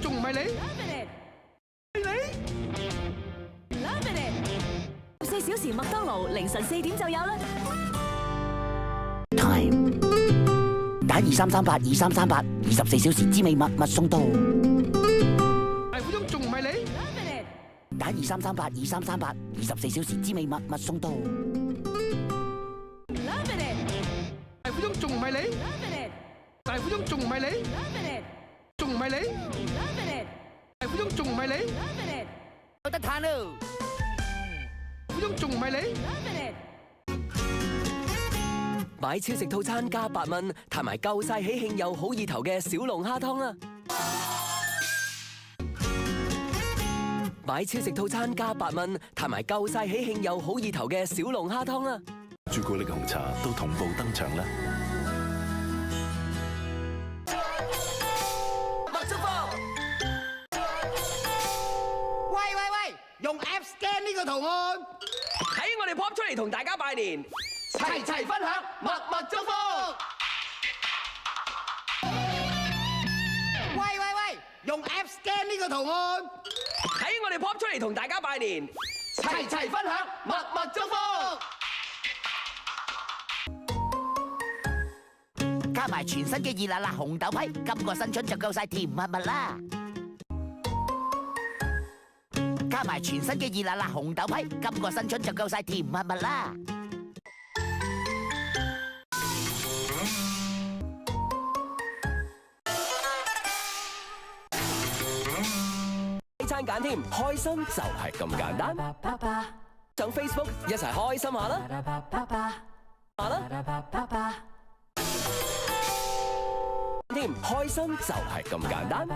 仲唔係你？係你？4小時麥當勞凌晨4點就有啦。Time 打23382338，24小時之美麥送到。大虎中仲唔係你？打23382338，24小時之美麥送到。大虎中仲唔係你？大虎中仲唔係你？仲唔係你？大虎中仲唔係你？有得嘆咯！大虎中仲唔係你？買超值套餐加8蚊，嘆埋夠晒喜慶又好意頭嘅小龍蝦湯啦！買超值套餐加8蚊，嘆埋夠晒喜慶又好意頭嘅小龍蝦湯啦！朱古力紅茶都同步登場啦！麥叔父，喂，用 App scan 呢個圖案，喺我哋 pop 出嚟同大家拜年，齊齊分享，默默祝福。喂，用 App scan 呢個圖案，喺我哋 pop 出嚟同大家拜年，齊齊分享，默默祝福。加埋全新嘅熱辣辣紅豆批，今個新春就夠晒甜蜜蜜啦！加埋全新嘅熱辣辣紅豆批，今個新春就夠晒甜蜜蜜啦！餐揀添，開心就係咁簡單。上 Facebook 一齊開心下啦！添，開心就係咁簡單。